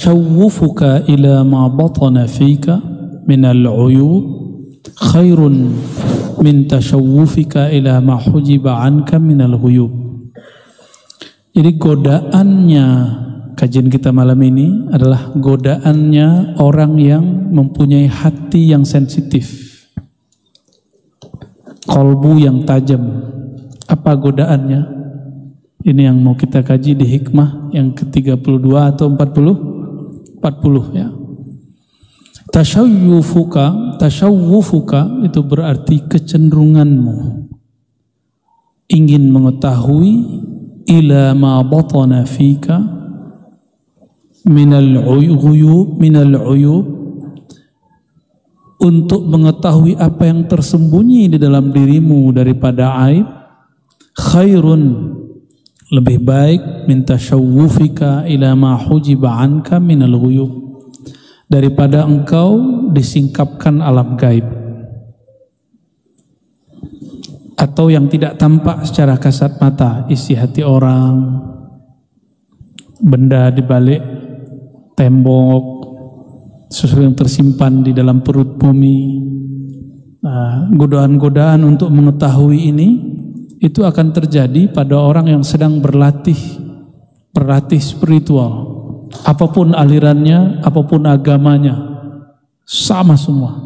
tashawwufuka ila ma batana fika minal uyub khairun min tashawwufika ila ma hujiba anka minal ghuyub. Jadi godaannya kajian kita malam ini adalah godaannya orang yang mempunyai hati yang sensitif, kolbu yang tajam. Apa godaannya? Ini yang mau kita kaji di hikmah yang ke-32 atau 40 ya. Tashawwufuka itu berarti kecenderunganmu ingin mengetahui ila ma batana fika minal uyub, untuk mengetahui apa yang tersembunyi di dalam dirimu daripada aib, khairun, lebih baik, min tashawwufika ila ma hujiba anka minal ghuyub, daripada engkau disingkapkan alam gaib atau yang tidak tampak secara kasat mata, isi hati orang, benda di balik tembok, sesuatu yang tersimpan di dalam perut bumi. Godaan-godaan untuk mengetahui ini itu akan terjadi pada orang yang sedang berlatih spiritual, apapun alirannya, apapun agamanya, sama semua.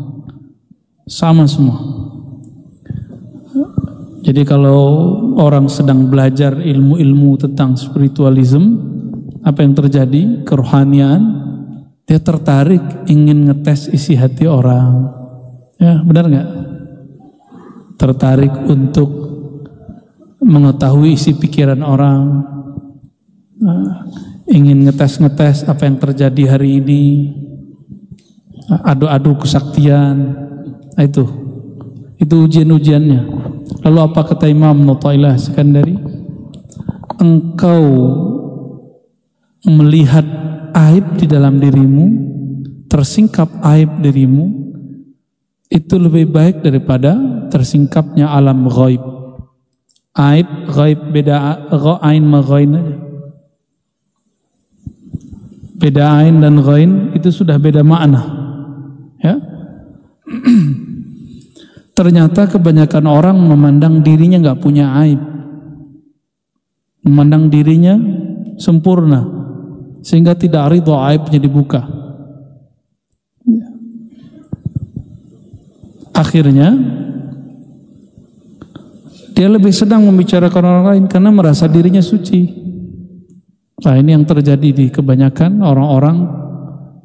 Jadi kalau orang sedang belajar ilmu-ilmu tentang spiritualism, apa yang terjadi? Kerohanian, dia tertarik ingin ngetes isi hati orang. Ya, benar nggak? Tertarik untuk mengetahui isi pikiran orang, ingin ngetes apa yang terjadi hari ini, adu-adu kesaktian. Itu ujian-ujiannya. Lalu apa kata Imam Nutailah Sekandari? Engkau melihat aib di dalam dirimu, tersingkap aib dirimu, itu lebih baik daripada tersingkapnya alam ghaib. Aib, ghaib beda, ain ma ghain aja. Beda ain dan ghain itu sudah beda makna. Ya. Ternyata kebanyakan orang memandang dirinya nggak punya aib, memandang dirinya sempurna, sehingga tidak ridho aibnya dibuka. Akhirnya dia lebih sedang membicarakan orang lain karena merasa dirinya suci. Nah, ini yang terjadi di kebanyakan orang-orang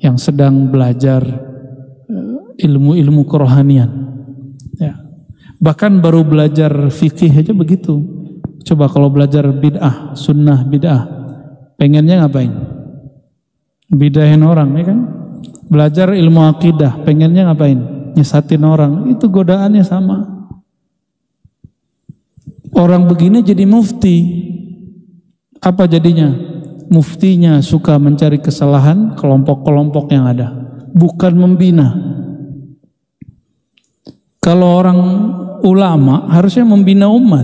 yang sedang belajar ilmu-ilmu kerohanian. Ya. Bahkan baru belajar fikih aja begitu. Coba kalau belajar bid'ah, sunnah bid'ah, pengennya ngapain? Bidahin orang, ya kan? Belajar ilmu akidah, pengennya ngapain? Nyesatin orang. Itu godaannya sama. Orang begini jadi mufti. Apa jadinya? Muftinya suka mencari kesalahan kelompok-kelompok yang ada, bukan membina. Kalau orang ulama harusnya membina umat,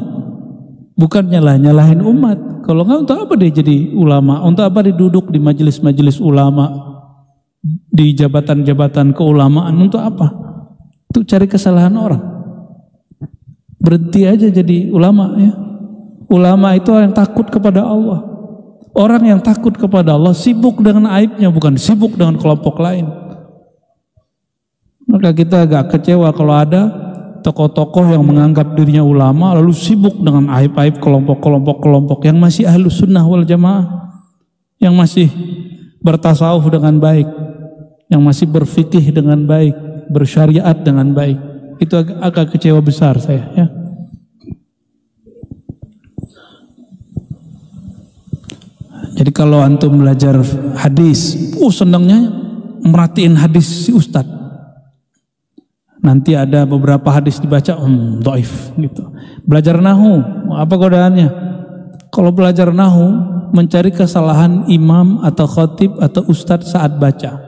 bukan nyalahin umat. Kalau enggak, untuk apa dia jadi ulama? Untuk apa dia duduk di majelis-majelis ulama, di jabatan-jabatan keulamaan? Untuk apa? Untuk cari kesalahan orang. Berhenti aja jadi ulama, ya. Ulama itu orang yang takut kepada Allah. Orang yang takut kepada Allah sibuk dengan aibnya, bukan sibuk dengan kelompok lain. Maka kita agak kecewa kalau ada tokoh-tokoh yang menganggap dirinya ulama lalu sibuk dengan aib-aib kelompok-kelompok yang masih ahlus sunnah wal jamaah, yang masih bertasawuf dengan baik, yang masih berfikih dengan baik, bersyariat dengan baik. Itu agak kecewa besar saya, ya. Jadi kalau antum belajar hadis, senangnya merhatiin hadis si ustadz. Nanti ada beberapa hadis dibaca, dhaif gitu. Belajar nahu, apa godaannya? Kalau belajar nahu, mencari kesalahan imam atau khatib atau ustadz saat baca.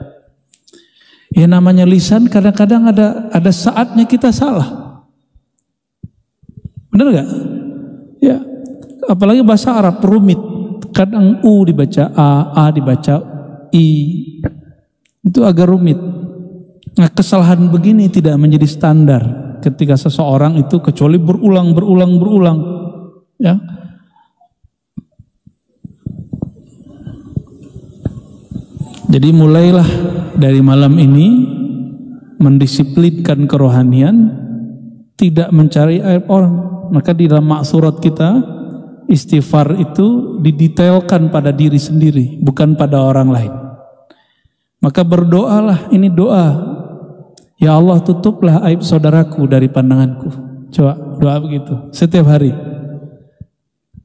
Ya namanya lisan, kadang-kadang ada saatnya kita salah. Benar gak? Ya, apalagi bahasa Arab rumit. Kadang u dibaca a dibaca i, Itu agak rumit. Nah, kesalahan begini tidak menjadi standar ketika seseorang itu kecuali berulang. Ya. Jadi mulailah dari malam ini mendisiplinkan kerohanian, tidak mencari aib orang. Maka di dalam maksurat kita, istighfar itu didetailkan pada diri sendiri, bukan pada orang lain. Maka berdoalah, ini doa. Ya Allah, tutuplah aib saudaraku dari pandanganku. Coba doa begitu setiap hari.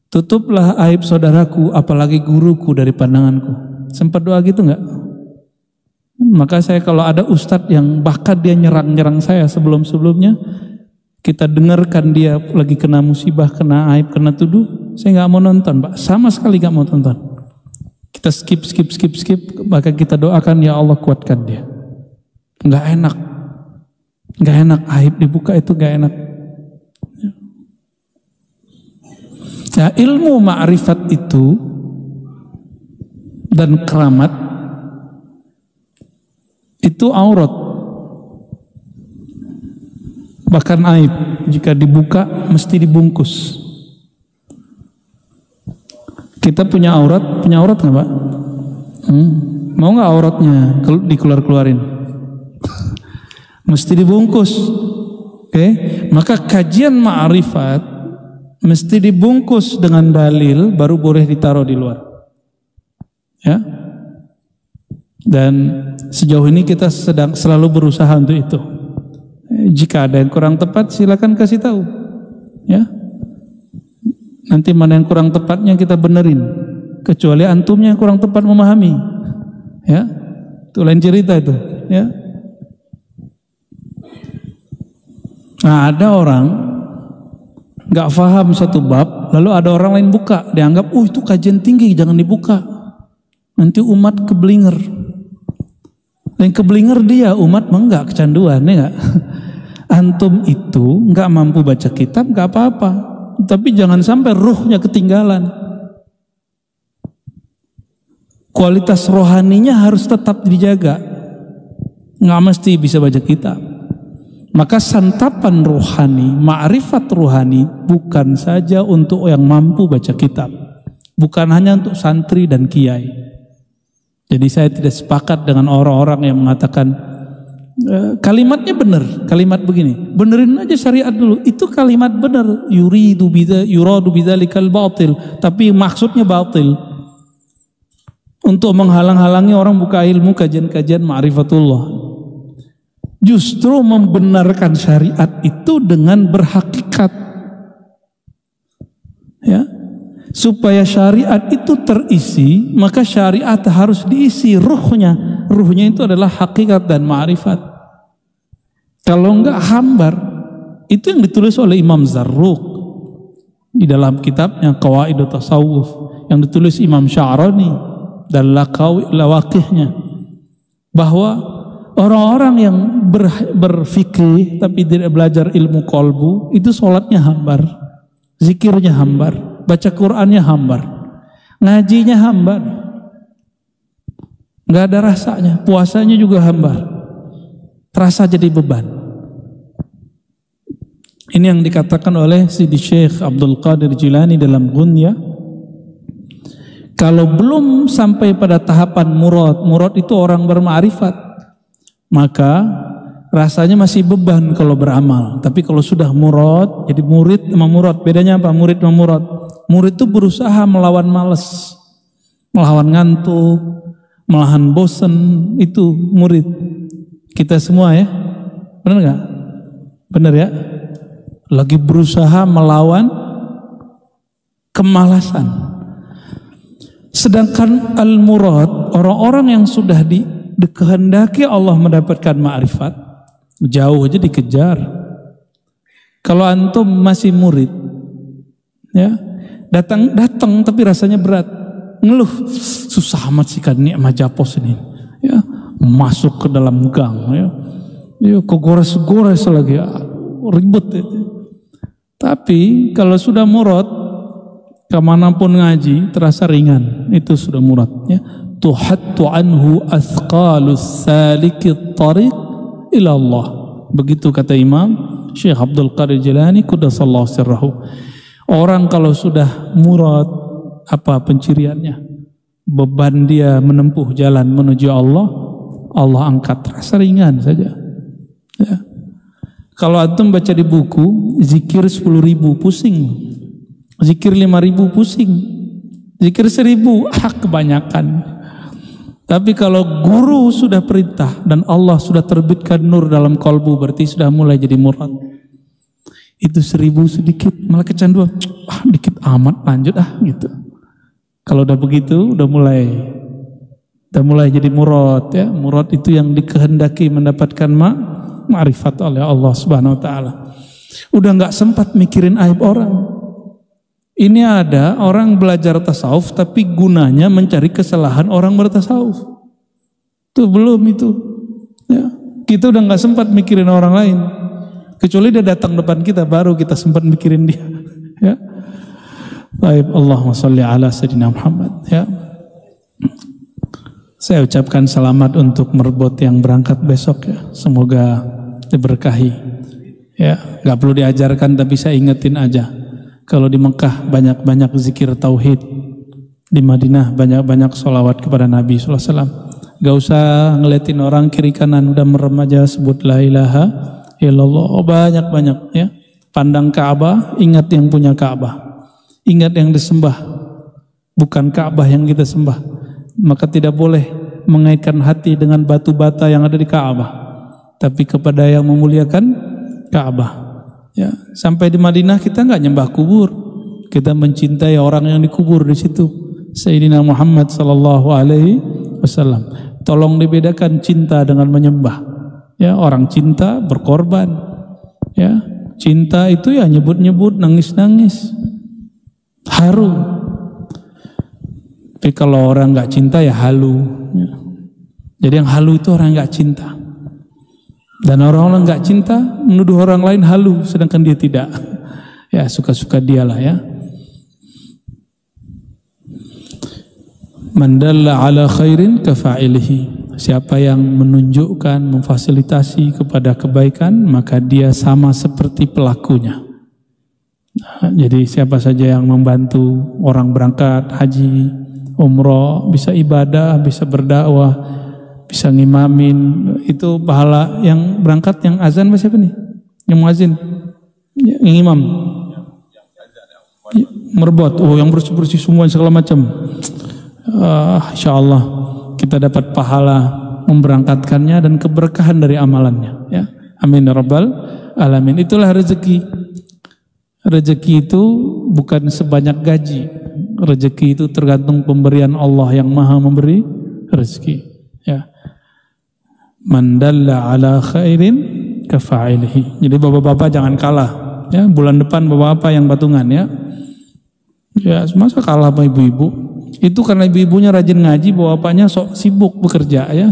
Tutuplah aib saudaraku, apalagi guruku, dari pandanganku. Sempat doa gitu enggak? Maka saya kalau ada ustadz yang bahkan dia nyerang saya sebelum-sebelumnya, kita dengarkan dia lagi kena musibah, kena aib, kena tuduh, saya nggak mau nonton, Pak. Sama sekali nggak mau tonton. Kita skip, maka kita doakan, ya Allah kuatkan dia. Nggak enak aib dibuka, itu nggak enak. Ya, ilmu ma'rifat itu dan keramat itu aurat, bahkan aib jika dibuka mesti dibungkus. Kita punya aurat nggak, Pak? Mau nggak auratnya dikeluarin? Mesti dibungkus. Oke? Maka kajian ma'rifat mesti dibungkus dengan dalil, baru boleh ditaruh di luar. Ya. Dan sejauh ini kita sedang selalu berusaha untuk itu. Jika ada yang kurang tepat, silakan kasih tahu. Ya. Nanti mana yang kurang tepatnya kita benerin. Kecuali antumnya yang kurang tepat memahami. Ya. Itu lain cerita itu, ya. Nah, ada orang nggak paham satu bab, lalu ada orang lain buka, dianggap, itu kajian tinggi, jangan dibuka. Nanti umat keblinger. Yang keblinger dia, umat enggak kecanduan, ya enggak? Antum itu enggak mampu baca kitab, enggak apa-apa. Tapi jangan sampai ruhnya ketinggalan. Kualitas rohaninya harus tetap dijaga. Enggak mesti bisa baca kitab. Maka santapan rohani, ma'rifat rohani bukan saja untuk yang mampu baca kitab. Bukan hanya untuk santri dan kiai. Jadi saya tidak sepakat dengan orang-orang yang mengatakan kalimatnya benar, kalimat begini. Benerin aja syariat dulu. Itu kalimat benar. Yuradu bidzalikal batil, tapi maksudnya batil. Untuk menghalang-halangi orang buka ilmu kajian-kajian ma'rifatullah. Justru membenarkan syariat itu dengan berhakikat. Ya. Supaya syariat itu terisi, maka syariat harus diisi ruhnya. Ruhnya itu adalah hakikat dan ma'rifat. Kalau enggak hambar. Itu yang ditulis oleh Imam Zarruq di dalam kitabnya Qawaidut Tasawuf, yang ditulis Imam Sya'rani dan Lawaqihnya, bahwa orang-orang yang berfikih tapi tidak belajar ilmu qalbu, itu sholatnya hambar, zikirnya hambar, baca Qur'annya hambar, ngajinya hambar, nggak ada rasanya, puasanya juga hambar, terasa jadi beban. Ini yang dikatakan oleh Sidi Syekh Abdul Qadir Jilani dalam Ghunyah. Kalau belum sampai pada tahapan murad itu orang berma'rifat, maka rasanya masih beban kalau beramal. Tapi kalau sudah murad, jadi murid sama murad, bedanya apa? Murid sama murad. Murid itu berusaha melawan malas, melawan ngantuk, melawan bosan. Itu murid. Kita semua ya, benar nggak? Benar ya? Lagi berusaha melawan kemalasan. Sedangkan al-murad, orang-orang yang sudah dikehendaki Allah mendapatkan ma'rifat, jauh aja dikejar. Kalau antum masih murid, ya, datang tapi rasanya berat, ngeluh, susah amat sih kan nikmat japos ini, ya, masuk ke dalam gang, ya kegores-gores lagi, ya, ribet ya. Tapi kalau sudah murad, kemanapun ngaji terasa ringan, itu sudah murad, ya. tuhattu anhu athqalus salikit tariq ila Allah. Begitu kata Imam Syekh Abdul Qadir Jilani quddasallahu sirrahu. Orang kalau sudah murad, apa penciriannya? Beban dia menempuh jalan menuju Allah, Allah angkat, rasa ringan saja. Ya. Kalau antum baca di buku, zikir 10.000 pusing, zikir 5.000 pusing, zikir 1.000 kebanyakan. Tapi kalau guru sudah perintah dan Allah sudah terbitkan nur dalam kalbu, berarti sudah mulai jadi murad. Itu 1.000 sedikit, malah kecanduan, dikit amat, lanjut gitu. Kalau udah begitu, udah mulai jadi murad ya. Murad itu yang dikehendaki mendapatkan ma'rifat oleh Allah Subhanahu wa taala. Udah nggak sempat mikirin aib orang. Ini ada orang belajar tasawuf tapi gunanya mencari kesalahan orang bertasawuf. Itu belum itu. Ya. Kita udah nggak sempat mikirin orang lain. Kecuali dia datang depan kita baru kita sempat mikirin dia. Ya. Baik, Allahumma sholli ala sayyidina Muhammad. Ya. Saya ucapkan selamat untuk merbot yang berangkat besok ya. Semoga diberkahi. Ya, nggak perlu diajarkan tapi saya ingetin aja. Kalau di Mekah banyak-banyak zikir tauhid, di Madinah banyak-banyak sholawat kepada Nabi SAW. Gak usah ngeliatin orang kiri kanan, udah merem aja sebut la ilaha illallah. Oh, banyak-banyak ya. Pandang Ka'bah, ingat yang punya Ka'bah, ingat yang disembah, bukan Ka'bah yang kita sembah. Maka tidak boleh mengaitkan hati dengan batu bata yang ada di Ka'bah, tapi kepada yang memuliakan Ka'bah. Ya, sampai di Madinah kita nggak nyembah kubur, kita mencintai orang yang dikubur di situ, Sayyidina Muhammad sallallahu alaihi wasallam. Tolong dibedakan cinta dengan menyembah. Ya, orang cinta berkorban. Ya, cinta itu ya nyebut-nyebut, nangis-nangis, haru. Tapi kalau orang nggak cinta ya halu. Ya. Jadi yang halu itu orang nggak cinta. Dan orang-orang nggak cinta menuduh orang lain halu, sedangkan dia tidak. Ya suka-suka dialah ya. Man dalla ala khairin kafa'ilihi. Siapa yang menunjukkan, memfasilitasi kepada kebaikan, maka dia sama seperti pelakunya. Nah, jadi siapa saja yang membantu orang berangkat haji, umroh, bisa ibadah, bisa berdakwah, bisa ngimamin, itu pahala yang berangkat, yang azan siapa nih? Yang muazin, yang imam, merbot, yang bersih-bersih semua segala macam. Insyaallah kita dapat pahala memberangkatkannya dan keberkahan dari amalannya. Ya, amin ya rabbal alamin. Itulah rezeki. Rezeki itu bukan sebanyak gaji. Rezeki itu tergantung pemberian Allah yang maha memberi rezeki. Ya. Man dalla ala khairin kafa'ilihi. Jadi bapak-bapak jangan kalah ya, bulan depan bapak-bapak yang patungan ya. Ya, masa kalah sama ibu-ibu? Itu karena ibu-ibunya rajin ngaji, bapaknya sok sibuk bekerja ya.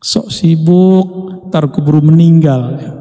Sok sibuk, tar keburu meninggal ya.